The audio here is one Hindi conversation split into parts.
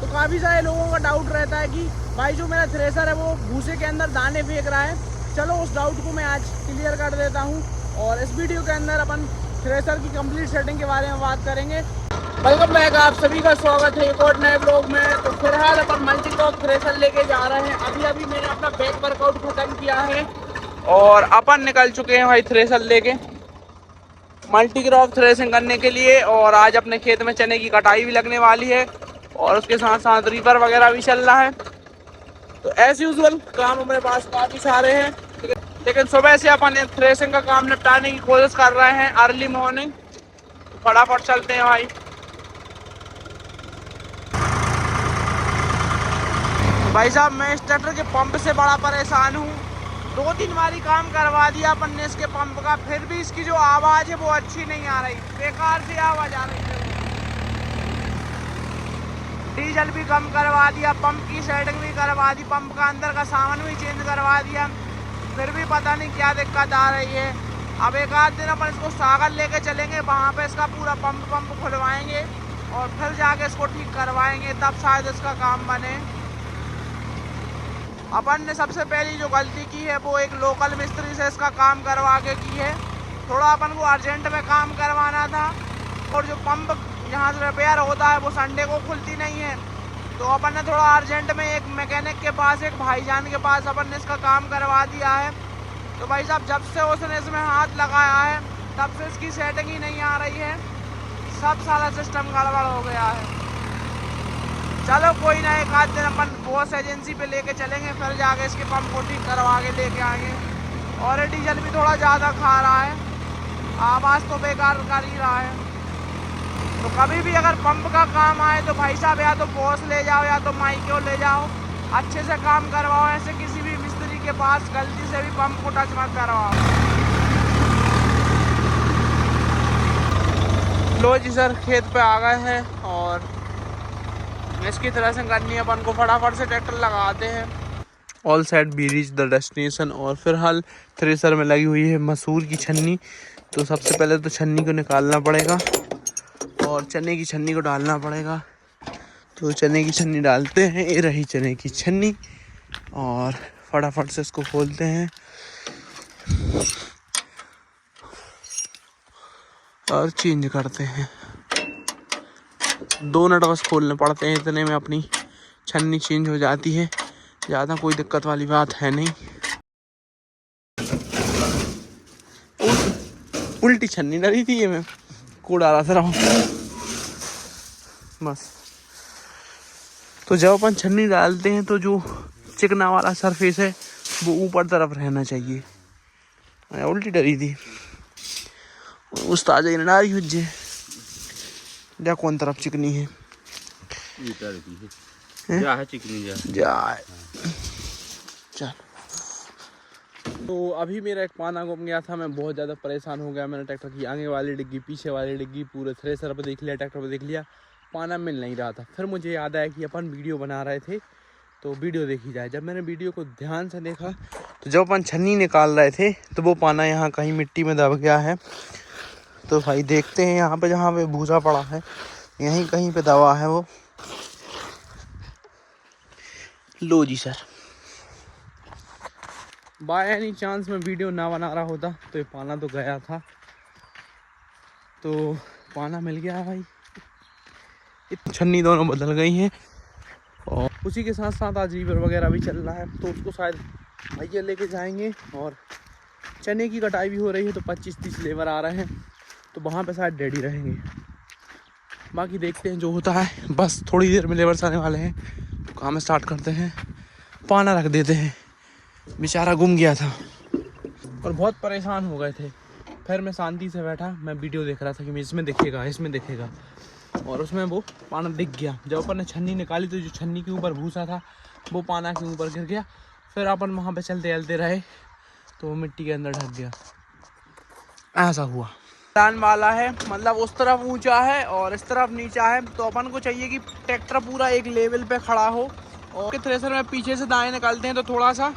तो काफ़ी सारे लोगों का डाउट रहता है कि भाई जो मेरा थ्रेसर है वो भूसे के अंदर दाने फेंक रहा है। चलो उस डाउट को मैं आज क्लियर कर देता हूँ और इस वीडियो के अंदर अपन थ्रेसर की कंप्लीट सेटिंग के बारे में बात करेंगे। वेलकम बैक, आप सभी का स्वागत है एक और नए ब्लॉग में। तो फिलहाल अपन मल्टी क्रॉप थ्रेसर लेके जा रहे हैं। अभी मैंने अपना बैक वर्कआउट खत्म किया है और अपन निकल चुके हैं भाई थ्रेसर लेके मल्टी क्रॉप थ्रेसिंग करने के लिए। और आज अपने खेत में चने की कटाई भी लगने वाली है और उसके साथ साथ रीपर वगैरह भी चल रहा है। तो एज यूजुअल काम हमारे पास काफ़ी सारे हैं, लेकिन सुबह से अपन थ्रेसिंग का काम निपटाने की कोशिश कर रहे हैं अर्ली मॉर्निंग। फटाफट चलते हैं भाई। भाई साहब मैं इस ट्रैक्टर के पंप से बड़ा परेशान हूँ। 2-3 बारी काम करवा दिया अपन ने इसके पंप का, फिर भी इसकी जो आवाज़ है वो अच्छी नहीं आ रही, बेकार सी आवाज़ आ रही है। डीजल भी कम करवा दिया, पंप की सेटिंग भी करवा दी, पंप का अंदर का सामान भी चेंज करवा दिया, फिर भी पता नहीं क्या दिक्कत आ रही है। अब एक आध दिन अपन इसको सागर लेके चलेंगे, वहाँ पे इसका पूरा पंप खुलवाएंगे और फिर जाके इसको ठीक करवाएंगे, तब शायद इसका काम बने। अपन ने सबसे पहली जो गलती की है वो एक लोकल मिस्त्री से इसका काम करवा के की है। थोड़ा अपन को अर्जेंट में काम करवाना था और जो पंप यहाँ से रिपेयर होता है वो संडे को खुलती नहीं है, तो अपन ने थोड़ा अर्जेंट में एक मैकेनिक के पास, एक भाईजान के पास अपन ने इसका काम करवा दिया है। तो भाई साहब जब से उसने इसमें हाथ लगाया है तब से इसकी सेटिंग ही नहीं आ रही है, सब सारा सिस्टम गड़बड़ हो गया है। चलो कोई ना, एक आध दिन अपन बॉस एजेंसी पे लेके चलेंगे, फिर जाके इसके पंप को ठीक करवा के लेके आएंगे। और डीजल भी थोड़ा ज़्यादा खा रहा है, आवाज़ तो बेकार कर ही रहा है। तो कभी भी अगर पंप का काम आए तो भाई साहब या तो बॉस ले जाओ या तो माइक्रो ले जाओ, अच्छे से काम करवाओ। ऐसे किसी भी मिस्त्री के पास गलती से भी पंप को टच मत करवाओ। लो जी सर, खेत पे आ गए हैं और इसकी तरह से करनी है अपन को। फटाफट से ट्रैक्टर लगाते हैं। All set be reach the destination. और फिलहाल थ्रेसर में लगी हुई है मसूर की छन्नी। तो सबसे पहले तो छन्नी को निकालना पड़ेगा और चने की छन्नी को डालना पड़ेगा। तो चने की छन्नी डालते हैं, ये रही चने की छन्नी, और फटाफट से इसको खोलते हैं और चेंज करते हैं। 2 नट बस खोलने पड़ते हैं, इतने में अपनी छन्नी चेंज हो जाती है। ज़्यादा कोई दिक्कत वाली बात है नहीं। उल्टी छन्नी डली थी ये, मैं कूड़ा रहा हूँ बस। तो जब अपन छन्नी डालते हैं तो जो चिकना वाला सरफेस है वो ऊपर तरफ रहना चाहिए। मैं उल्टी डरी थी उस्ताद ने डाली हुज्जे जा कौन तरफ चिकनी है, जा है चिकनी जा है। चल, तो अभी मेरा एक पाना गुम गया था, मैं बहुत ज़्यादा परेशान हो गया। मैंने ट्रैक्टर की आगे वाली डिग्गी, पीछे वाली डिग्गी, पूरे थ्रेसर पर देख लिया, ट्रैक्टर पर देख लिया, पाना मिल नहीं रहा था। फिर मुझे याद आया कि अपन वीडियो बना रहे थे तो वीडियो देखी जाए। जब मैंने वीडियो को ध्यान से देखा तो जब अपन छन्नी निकाल रहे थे तो वो पाना यहाँ कहीं मिट्टी में दब गया है। तो भाई देखते हैं यहाँ पे, जहाँ पे भूसा पड़ा है यहीं कहीं पे दबा है वो। लो जी सर, बाय एनी चांस में वीडियो ना बना रहा होता तो ये पाना तो गया था। तो पाना मिल गया भाई, छन्नी दोनों बदल गई हैं और उसी के साथ साथ आज रीवर वगैरह भी चल रहा है। तो उसको शायद भैया लेके जाएंगे और चने की कटाई भी हो रही है। तो 25-30 लेबर आ रहे हैं, तो वहाँ पे शायद डैडी रहेंगे। बाकी देखते हैं जो होता है। बस थोड़ी देर में लेबर आने वाले हैं तो काम स्टार्ट करते हैं। पाना रख देते हैं, बेचारा गुम गया था और बहुत परेशान हो गए थे। फिर मैं शांति से बैठा, मैं वीडियो देख रहा था कि इसमें दिखेगा, इसमें दिखेगा, और उसमें वो पाना दिख गया। जब अपन ने छन्नी निकाली तो जो छन्नी के ऊपर भूसा था वो पाना के ऊपर गिर गया। फिर अपन वहाँ पे चलते चलते रहे तो वो मिट्टी के अंदर ढक गया। ऐसा हुआ। डान वाला है, मतलब उस तरफ ऊंचा है और इस तरफ नीचा है। तो अपन को चाहिए कि ट्रैक्टर पूरा एक लेवल पे खड़ा हो। और थ्रेसर में पीछे से दाएँ निकालते हैं तो थोड़ा सा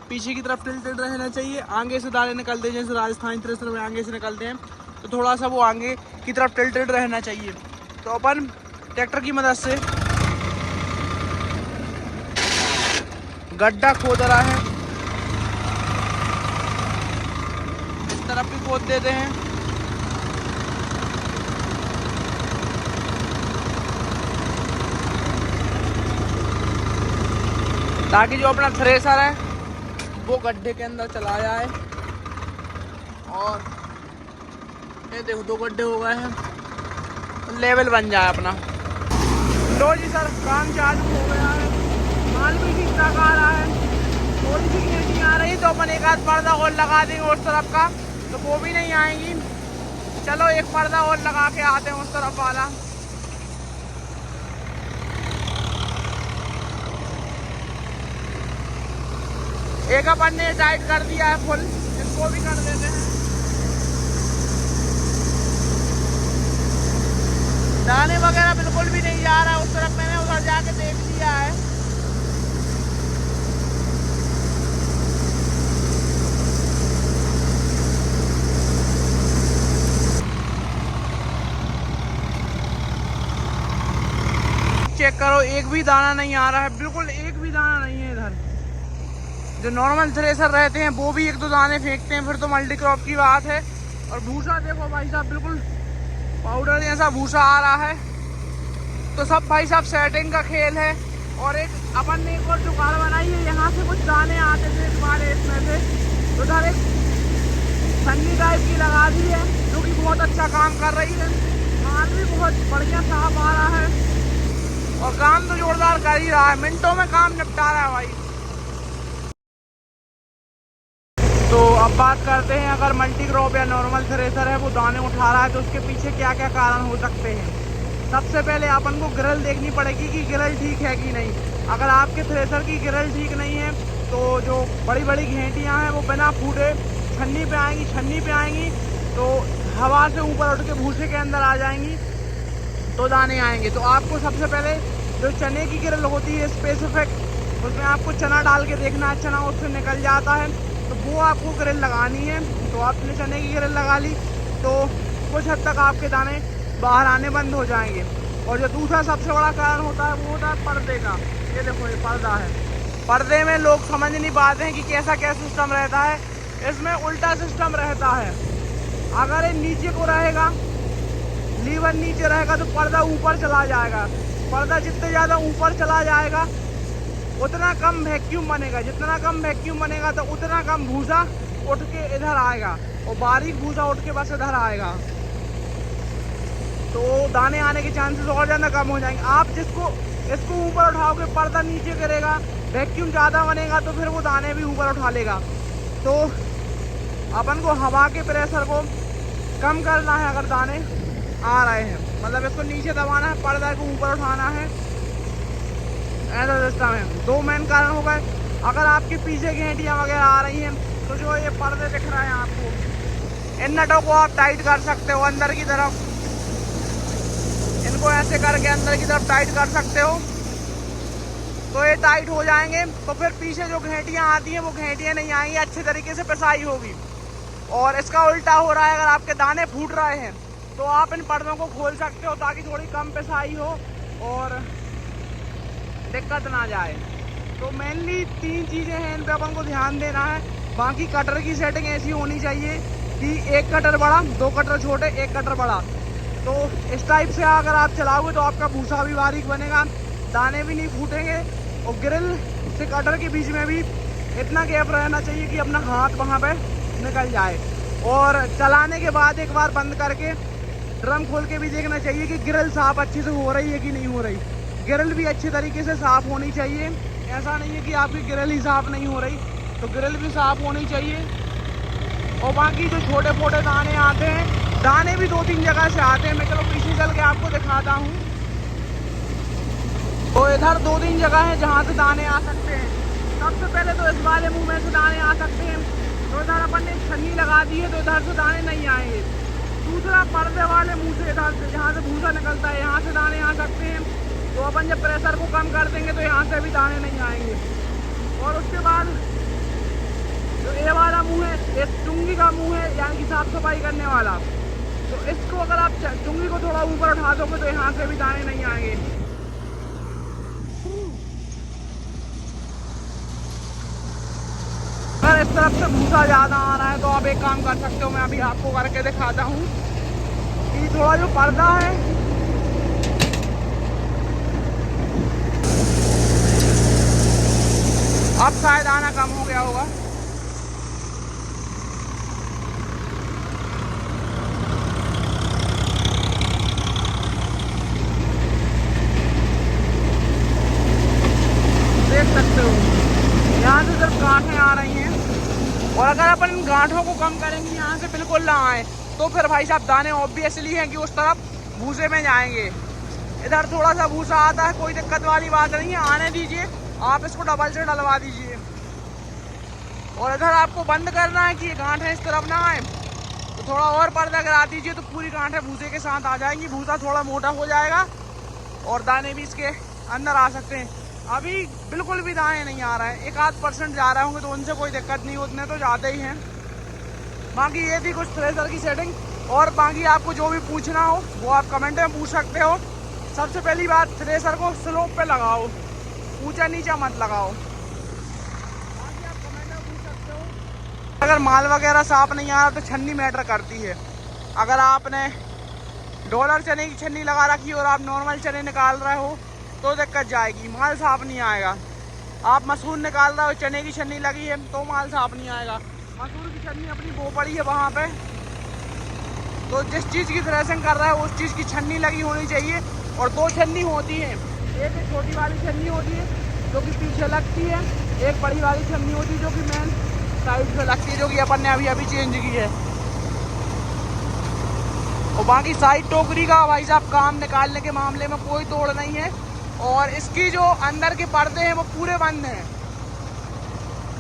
पीछे की तरफ टिल्टेड रहना चाहिए। आगे से दाएँ निकलते हैं, जैसे राजस्थानी थ्रेसर में आगे से निकलते हैं तो थोड़ा सा वो आगे की तरफ टिल्टेड रहना चाहिए। तो अपन ट्रैक्टर की मदद से गड्ढा खोद रहा है, इस तरफ भी खोद देते हैं। ताकि जो अपना थ्रेसर है वो गड्ढे के अंदर चला जाए। और ये देखो 2 गड्ढे हो गए हैं, तो लेवल बन जाए अपना। लो जी सर, काम चालू हो गया है, माल भी ठीक ठाक आ रहा है। थोड़ी सी घेटी आ रही तो अपन एक आध पर्दा और लगा देंगे उस तरफ का, तो वो भी नहीं आएंगी। चलो एक पर्दा और लगा के आते हैं उस तरफ वाला। एक अपन ने टाइट कर दिया है फुल, इसको भी कर देते हैं। दाने वगैरह बिल्कुल भी नहीं जा रहा है उस तरफ, मैंने उधर जाके देख लिया है। चेक करो, एक भी दाना नहीं आ रहा है, बिल्कुल एक भी दाना नहीं है इधर। जो नॉर्मल थ्रेसर रहते हैं वो भी 1-2 दाने फेंकते हैं, फिर तो मल्टी क्रॉप की बात है। और भूसा देखो भाई साहब, बिल्कुल पाउडर जैसा भूसा आ रहा है। तो सब भाई साहब सेटिंग का खेल है। और एक अपन ने एक और जुगाड़ बनाई है, यहाँ से कुछ दाने आते थे इस बार इसमें से, तो उधर एक छन्नी टाइप की लगा दी है, जो कि बहुत अच्छा काम कर रही है। माल भी बहुत बढ़िया साफ आ रहा है और काम तो जोरदार कर ही रहा है, मिनटों में काम निपटा रहा है भाई। तो अब बात करते हैं, अगर मल्टी क्रॉप या नॉर्मल थ्रेसर है वो दाने उठा रहा है तो उसके पीछे क्या क्या कारण हो सकते हैं। सबसे पहले अपन को ग्रिल देखनी पड़ेगी कि ग्रिल ठीक है कि नहीं। अगर आपके थ्रेसर की ग्रिल ठीक नहीं है तो जो बड़ी बड़ी घेंटियाँ हैं वो बिना फूटे छन्नी पे आएंगी, छन्नी पे आएंगी तो हवा से ऊपर उठ के भूसे के अंदर आ जाएंगी, तो दाने आएंगे। तो आपको सबसे पहले जो चने की ग्रिल होती है स्पेसिफिक, उसमें आपको चना डाल के देखना है, चना उससे निकल जाता है तो वो आपको ग्रिल लगानी है। तो आपने चने की ग्रिल लगा ली तो कुछ हद तक आपके दाने बाहर आने बंद हो जाएंगे। और जो दूसरा सबसे बड़ा कारण होता है वो होता है पर्दे का। ये देखो ये पर्दा है, पर्दे में लोग समझ नहीं पाते हैं कि कैसा क्या सिस्टम रहता है। इसमें उल्टा सिस्टम रहता है। अगर ये नीचे को रहेगा, लीवर नीचे रहेगा तो पर्दा ऊपर चला जाएगा। पर्दा जितने ज़्यादा ऊपर चला जाएगा उतना कम वैक्यूम बनेगा, जितना कम वैक्यूम बनेगा तो उतना कम भूसा उठ के इधर आएगा और बारीक भूसा उठ के बस इधर आएगा, तो दाने आने के चांसेस और ज़्यादा कम हो जाएंगे। आप इसको ऊपर उठाओगे, पर्दा नीचे करेगा, वैक्यूम ज़्यादा बनेगा तो फिर वो दाने भी ऊपर उठा लेगा। तो अपन को हवा के प्रेशर को कम करना है। अगर दाने आ रहे हैं मतलब इसको नीचे दबाना है, पर्दा को ऊपर उठाना है, ऐसा सिस्टम है। 2 मेन कारण हो गए। अगर आपके पीछे घेंटियाँ वगैरह आ रही हैं तो जो ये पर्दे दिख रहे हैं आपको, इन नटों को आप टाइट कर सकते हो अंदर की तरफ, इनको ऐसे करके अंदर की तरफ टाइट कर सकते हो तो ये टाइट हो जाएंगे। तो फिर पीछे जो घेंटियाँ आती हैं वो घेंटियाँ नहीं आएंगी, अच्छे तरीके से पिसाई होगी। और इसका उल्टा हो रहा है, अगर आपके दाने फूट रहे हैं तो आप इन पर्दों को खोल सकते हो ताकि थोड़ी कम पिसाई हो और दिक्कत ना जाए। तो मेनली 3 चीज़ें हैं, इन पे अपन को ध्यान देना है। बाकी कटर की सेटिंग ऐसी होनी चाहिए कि 1 कटर बड़ा, 2 कटर छोटे, 1 कटर बड़ा। तो इस टाइप से अगर आप चलाओगे तो आपका भूसा भी बारीक बनेगा, दाने भी नहीं फूटेंगे। और ग्रिल से कटर के बीच में भी इतना गैप रहना चाहिए कि अपना हाथ वहाँ पे निकल जाए। और चलाने के बाद एक बार बंद करके ड्रम खोल के भी देखना चाहिए कि ग्रिल साफ अच्छे से हो रही है कि नहीं हो रही। ग्रिल भी अच्छे तरीके से साफ़ होनी चाहिए, ऐसा नहीं है कि आपकी ग्रिल ही साफ़ नहीं हो रही, तो ग्रिल भी साफ़ होनी चाहिए। और बाकी जो छोटे मोटे दाने आते हैं, दाने भी 2-3 जगह से आते हैं। मैं चलो पीछे चल के आपको दिखाता हूँ। तो इधर 2-3 जगह है जहाँ से दाने आ सकते हैं। सबसे पहले तो इस वाले मुँह में से दाने आ सकते हैं, तो इधर अपन ने छन्नी लगा दी है तो इधर से दाने नहीं आएंगे। दूसरा पर्दे वाले मुँह से, इधर से जहाँ से भूसा निकलता है यहाँ से दाने आ सकते हैं। तो अपन जब प्रेशर को कम कर देंगे तो यहाँ से भी दाने नहीं आएंगे। और उसके बाद जो ये वाला मुंह है, ये चुंगी का मुंह है, यानी कि साफ सफाई करने वाला। तो इसको अगर आप चुंगी को थोड़ा ऊपर उठा दोगे तो यहाँ से भी दाने नहीं आएंगे। इस तरफ से भूसा ज़्यादा आ रहा है, तो आप एक काम कर सकते हो, मैं अभी आपको करके दिखाता हूँ कि थोड़ा जो पर्दा है अब शायद आना कम हो गया होगा। देख सकते हो यहाँ से सिर्फ गांठें आ रही हैं, और अगर अपन इन गांठों को कम करेंगे, यहाँ से बिल्कुल ना आए, तो फिर भाई साहब दाने ऑब्वियसली हैं कि उस तरफ भूसे में जाएंगे। इधर थोड़ा सा भूसा आता है, कोई दिक्कत वाली बात नहीं है, आने दीजिए, आप इसको डबल से डलवा दीजिए। और इधर आपको बंद करना है कि ये गांठें इस तरफ ना आए, तो थोड़ा और पर्दा करा दीजिए, तो पूरी गांठें भूसे के साथ आ जाएंगी, भूसा थोड़ा मोटा हो जाएगा और दाने भी इसके अंदर आ सकते हैं। अभी बिल्कुल भी दाने नहीं आ रहे हैं, 1-8% जा रहे होंगे, तो उनसे कोई दिक्कत नहीं, उतने तो जाते ही हैं। बाकी ये थी कुछ थ्रेशर की सेटिंग, और बाकी आपको जो भी पूछना हो वो आप कमेंट में पूछ सकते हो। सबसे पहली बात, थ्रेशर को स्लोप पे लगाओ, ऊंचा नीचा मत लगाओ। बाकी आप कमेंट में पूछ सकते हो। अगर माल वगैरह साफ नहीं आ रहा तो छन्नी मैटर करती है। अगर आपने डॉलर चने की छन्नी लगा रखी है और आप नॉर्मल चने निकाल रहे हो तो दिक्कत जाएगी, माल साफ नहीं आएगा। आप मसूर निकाल रहे हो, चने की छन्नी लगी है, तो माल साफ नहीं आएगा। मसूर की छन्नी अपनी बो पड़ी है वहाँ पे, तो जिस चीज़ की थ्रेसिंग कर रहा है उस चीज़ की छन्नी लगी होनी चाहिए। और 2 छन्नी होती है, एक छोटी वाली छन्नी होती है जो कि पीछे लगती है, एक बड़ी वाली छन्नी होती है जो कि मेन साइड से लगती है, जो कि अपन ने अभी अभी चेंज की है। और बाकी साइड टोकरी का भाई साहब काम निकालने के मामले में कोई तोड़ नहीं है, और इसकी जो अंदर के पर्दे हैं वो पूरे बंद हैं।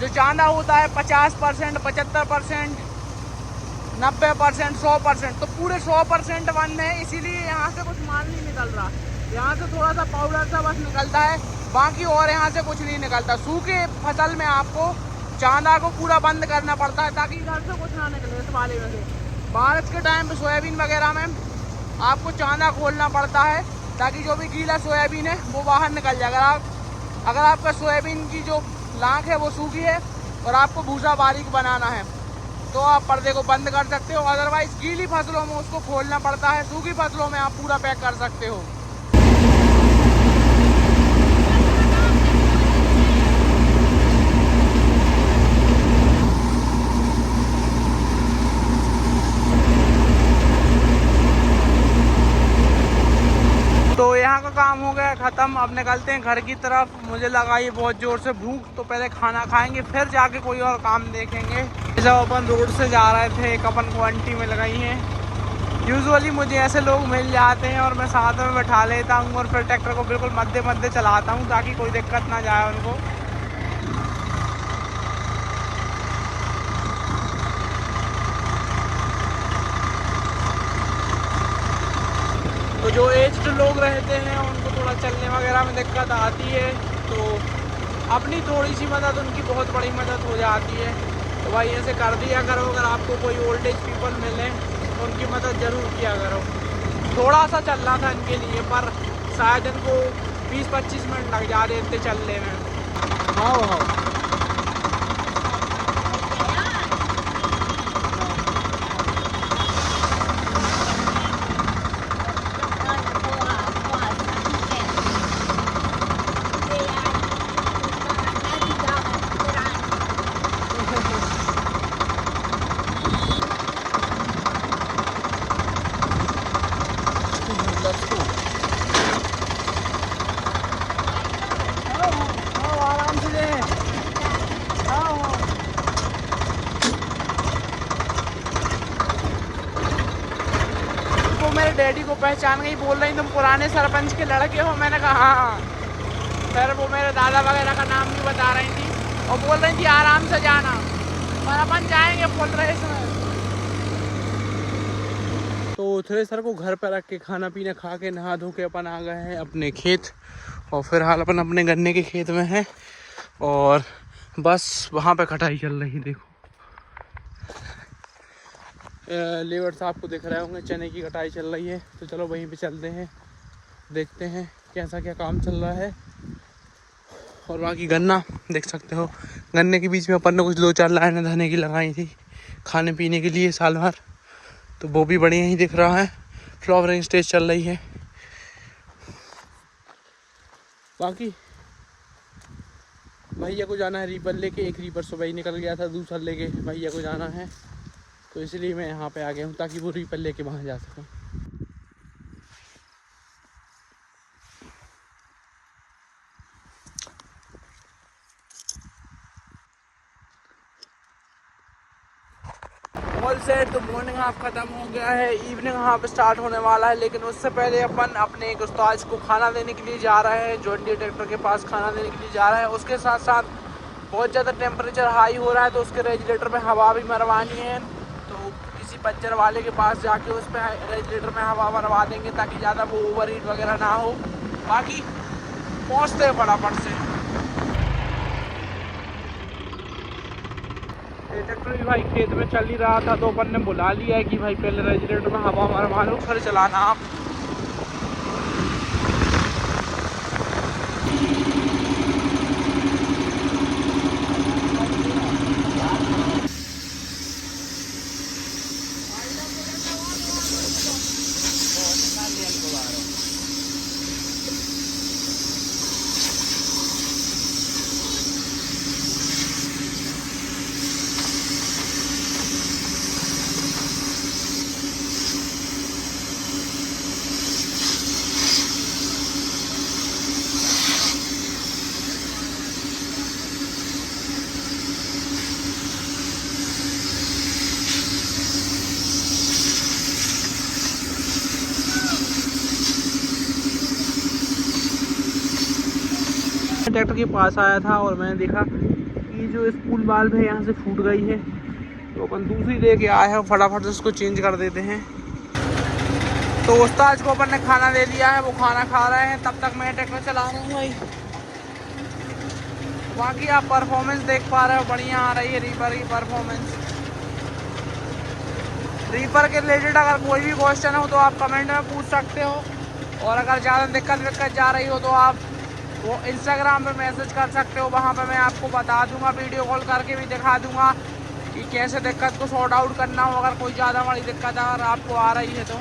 जो चांदा होता है 50%, 75%, 90%, 100%, तो पूरे 100% बंद है, इसीलिए यहाँ से कुछ माल नहीं निकल रहा। यहाँ से थोड़ा सा पाउडर सा बस निकलता है, बाकी और यहाँ से कुछ नहीं निकलता। सूखे फसल में आपको चांदा को पूरा बंद करना पड़ता है ताकि इधर से कुछ ना निकले इस वाले में से। बारिश के टाइम पे सोयाबीन वगैरह में आपको चांदा खोलना पड़ता है ताकि जो भी गीला सोयाबीन है वो बाहर निकल जाए। अगर आपका सोयाबीन की जो लाख है वो सूखी है और आपको भूसा बारीक बनाना है तो आप पर्दे को बंद कर सकते हो। अदरवाइज गीली फसलों में उसको खोलना पड़ता है, सूखी फसलों में आप पूरा पैक कर सकते हो। तो यहाँ का काम हो गया ख़त्म, अब निकलते हैं घर की तरफ। मुझे लगा ये बहुत ज़ोर से भूख, तो पहले खाना खाएंगे फिर जाके कोई और काम देखेंगे। जब अपन रोड से जा रहे थे एक अपन को आंटी मिल गई हैं। यूजुअली मुझे ऐसे लोग मिल जाते हैं और मैं साथ में बैठा लेता हूँ और फिर ट्रैक्टर को बिल्कुल मध्य मध्य चलाता हूँ ताकि कोई दिक्कत ना जाए उनको। तो जो एज्ड लोग रहते हैं उनको थोड़ा चलने वगैरह में दिक्कत आती है, तो अपनी थोड़ी सी मदद उनकी बहुत बड़ी मदद हो जाती है। तो भाई ऐसे कर दिया करो, अगर आपको कोई ओल्ड एज पीपल मिले तो उनकी मदद ज़रूर किया करो। थोड़ा सा चलना था इनके लिए, पर शायद इनको 20-25 मिनट लग जा रहे थे चलने में। हाँ मेरे डैडी को पहचान गई, बोल रही तुम पुराने सरपंच के लड़के हो। मैंने कहा हाँ। फिर वो मेरे दादा वगैरह का नाम भी बता रही थी और बोल रही थी आराम से जाना, पर अपन जाएंगे फुल रेस में। तो थ्रेसर को घर पर रख के खाना पीना खा के नहा धो के अपन आ गए हैं अपने खेत, और फिलहाल अपन अपने गन्ने के खेत में हैं और बस वहाँ पे कटाई चल रही। देखो लेबर साहब को दिख रहे होंगे, चने की कटाई चल रही है। तो चलो वहीं पे चलते हैं, देखते हैं कैसा क्या काम चल रहा है। और बाकी गन्ना देख सकते हो। गन्ने के बीच में अपन ने कुछ 2-4 लाइनें धने की लगाई थी खाने पीने के लिए साल भर, तो वो भी बढ़िया ही दिख रहा है। फ्लावरिंग स्टेज चल रही है। बाकी भैया को जाना है रीपर लेके। एक रीपर सुबह ही निकल गया था, दूसरा लेके भैया को जाना है, तो इसलिए मैं यहाँ पे आ गया हूँ ताकि वो रीपर लेके वहाँ जा सकूँ। ऑल सेट, तो मॉर्निंग हाफ खत्म हो गया है, इवनिंग हाफ स्टार्ट होने वाला है। लेकिन उससे पहले अपन अपने एक उस्ताद को खाना देने के लिए जा रहे हैं। जॉन डीरे ट्रैक्टर के पास खाना देने के लिए जा रहे हैं। उसके साथ साथ बहुत ज़्यादा टेम्परेचर हाई हो रहा है, तो उसके रेगुलेटर में हवा भी मरवानी है। तो किसी पंचर वाले के पास जाके उस पर रेगुलेटर में हवा मरवा देंगे ताकि ज़्यादा वो ओवर हीट वगैरह ना हो। बाकी पहुँचते हैं फटाफट से। ट्रैक्टर भी भाई खेत में चल ही रहा था, तो अपन ने बुला लिया है कि भाई पहले रेगुलेटर में हवा मरवा लो, फिर चलाना आप। ट्रैक्टर के पास आया था और मैंने देखा कि जो स्पूल वाल्व है यहाँ से फूट गई है, तो अपन दूसरी लेके आए हैं। फटाफट से उसको चेंज कर देते हैं। तो उस्ताद को अपन ने खाना दे दिया है, वो खाना खा रहे हैं, तब तक मैं ट्रैक्टर चला रहा हूँ भाई। बाकी आप परफॉर्मेंस देख पा रहे हो, बढ़िया आ रही है रीपर की परफॉर्मेंस। रीपर के रिलेटेड अगर कोई भी क्वेश्चन हो तो आप कमेंट में पूछ सकते हो, और अगर ज़्यादा दिक्कत जा रही हो तो आप वो इंस्टाग्राम पे मैसेज कर सकते हो। वहाँ पे मैं आपको बता दूंगा, वीडियो कॉल करके भी दिखा दूंगा कि कैसे दिक्कत को सॉर्ट आउट करना हो, अगर कोई ज़्यादा बड़ी दिक्कत अगर आपको आ रही है तो।